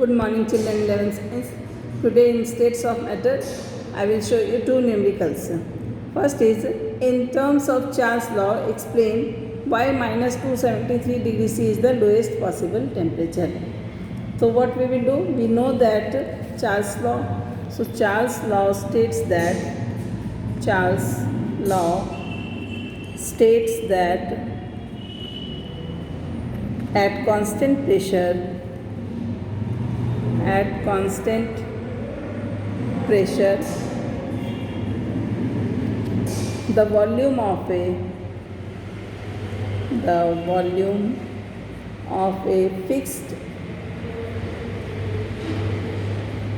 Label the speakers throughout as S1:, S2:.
S1: Good morning children, 11th science. Today in states of matter I will show you two numericals. First is, in terms of Charles' law, explain why minus 273 degrees C is the lowest possible temperature. So what we will do, we know that Charles' law. So Charles' law states that at constant pressure the volume of a fixed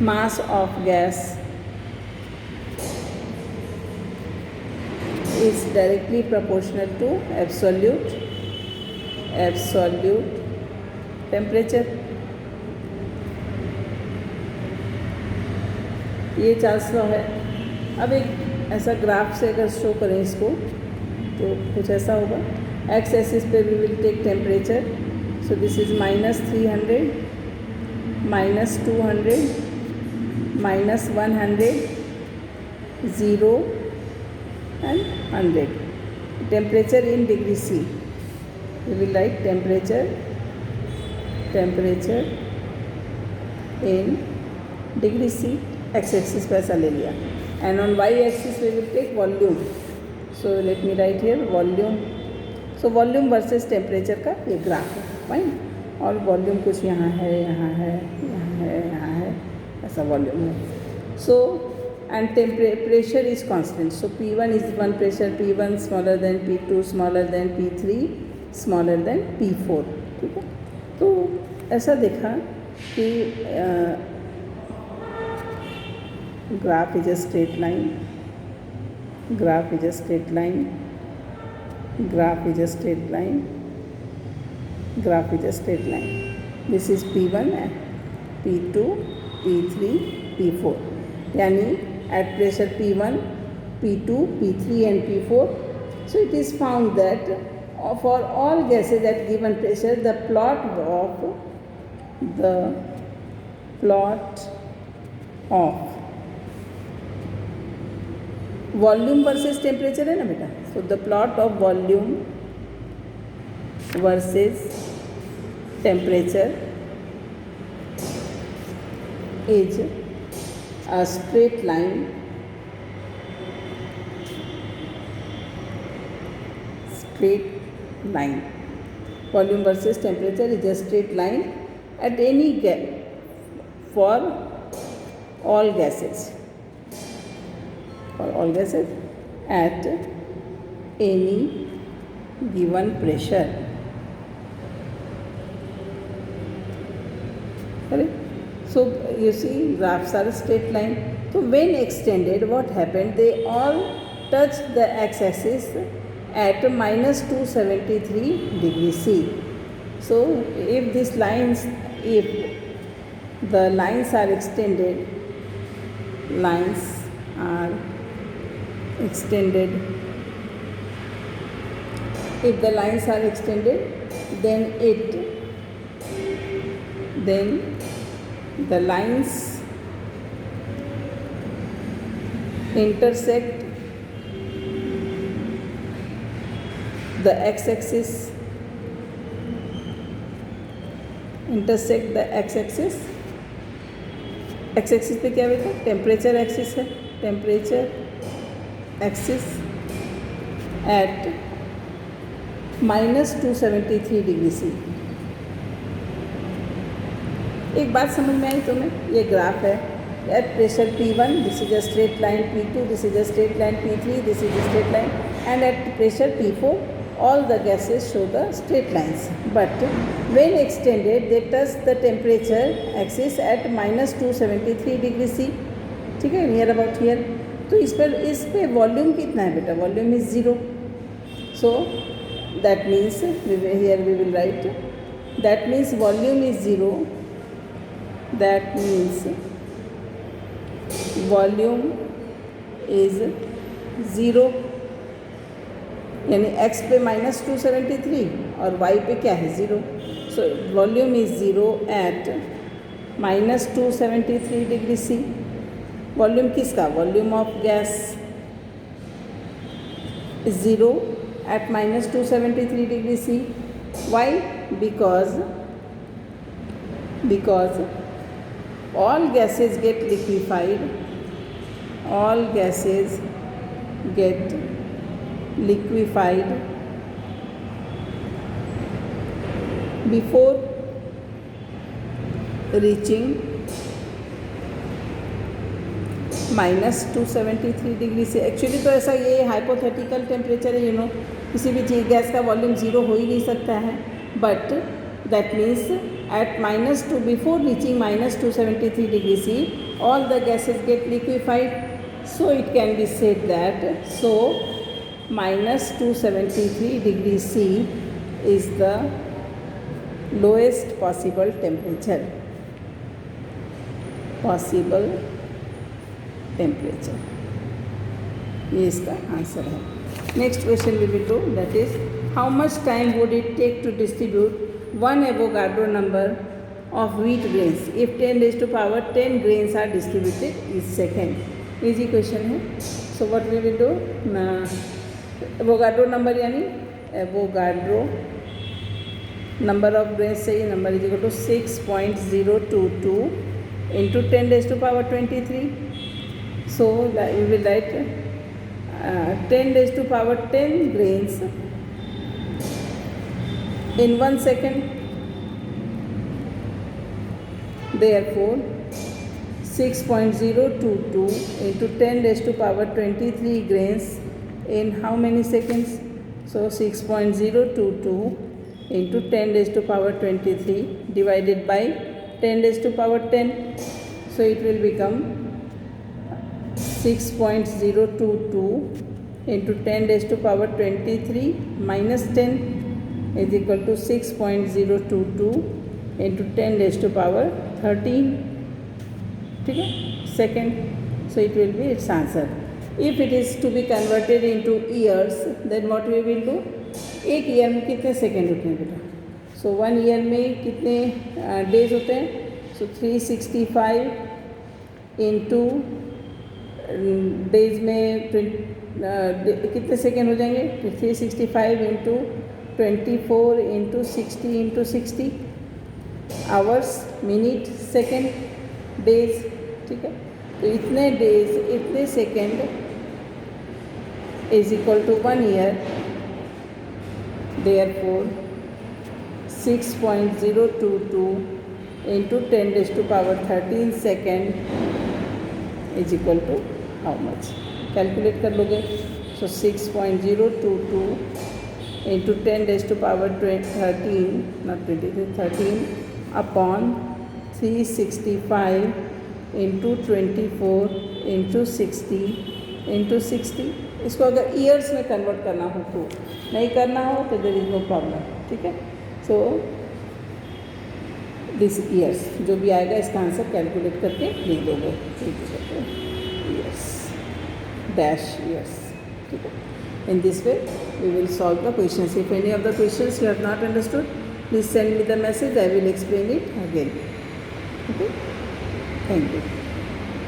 S1: mass of gas is directly proportional to absolute temperature. ये Charles law है. अब एक ऐसा graph से अगर show करें इसको तो कुछ ऐसा होगा. एक्स एक्सिस पे we will take temperature. So this is -300, -200, -100, 0 and 100. Temperature in degree C. We will write temperature in degree C. X axis पे ऐसा ले लिया. And on y axis we will take volume. So let me write here volume. So volume versus temperature का ये graph है. Fine. और volume कुछ यहाँ है, ऐसा वॉल्यूम है. So and pressure is constant. So P1 is one pressure, P1 smaller than P2, smaller than P3, smaller than P4. ठीक है. तो ऐसा देखा कि graph is a straight line. This is P1, P2, P3, P4. यानी at pressure P1, P2, P3 and P4. So it is found that for all gases at given pressure, the plot of volume versus temperature है ना बेटा. So the plot of volume versus temperature is a straight line volume versus temperature is a straight line at any for all gases at any given pressure. Correct? So you see graphs are a straight line. So when extended, what happened? They all touched the x-axis at -273 degrees C. So if the lines are extended, if the lines are extended, then the lines intersect the x-axis, x-axis पे क्या बेटा? Temperature axis है. Temperature axis at -273 degree C. एक बात समझ में आई तुम्हें? ये ग्राफ है. At pressure P1 this is a straight line, P2 this is a straight line, P3 this is a straight line, and at pressure P4 all the gases show the straight lines, but when extended they touch the temperature axis at -273 degree C. ठीक है, near about here. तो इस पे volume कितना है बेटा? Volume is 0. So that means here we will write that means volume is 0. That means volume is 0. यानी x पे -273 और y पे क्या है 0. So volume is 0 at -273 degree C. Volume किसका? Volume of gas is 0 at -273 degree C. Why? Because all gases get liquefied. All gases get liquefied before reaching -273 degree से। Actually तो ऐसा ये हाइपोथेटिकल टेम्परेचर है, किसी भी चीज़ गैस का वॉल्यूम ज़ीरो हो ही नहीं सकता है, but that means at -2 before reaching -273 degree C all the gases get liquefied, so it can be said that so -273 degree C is the lowest possible temperature, ये इसका आंसर है। Next question we will do, that is how much time would it take to distribute 1 Avogadro number of wheat grains if 10⁻10 grains are distributed each second. Easy question है। So what we will do, Avogadro number यानी Avogadro number of grains चाहिए, number is equal to 6.022 into 10⁻23. So we will write 10⁻10 grains in 1 second. Therefore 6.022 into 10⁻23 grains in how many seconds? So 6.022 into 10⁻23 divided by 10⁻10. So it will become 6.022 into 10⁻23 minus 10 is equal to 6.022 into 10⁻13. ठीक है, second. So it will be its answer. If it is to be converted into years, then what we will do? एक year में कितने second होते हैं बेटा? सो 1 year में कितने डेज होते हैं? सो 365 इंटू डेज में कितने सेकेंड हो जाएंगे? 365 into 24 into 60 into 60 hours, minute, second, days. ठीक है, तो इतने डेज, इतने second is equal to 1 year. Therefore 6.022 into 10⁻13 second is equal to how much? Calculate कर लोगे। सो 6.022 into 10⁻13 not 23 13 upon 365 into 24 into 60 into 60। इसको अगर ईयर्स में कन्वर्ट करना हो तो, नहीं करना हो तो देयर इज़ नो प्रॉब्लम। ठीक है, सो दिस ईयर्स जो भी आएगा इसका आंसर कैलकुलेट करके लिख दोगे। Years dash years. ठीक है, in this way we will solve the questions. If any of the questions you have not understood, please send me the message, I will explain it again. Okay, thank you.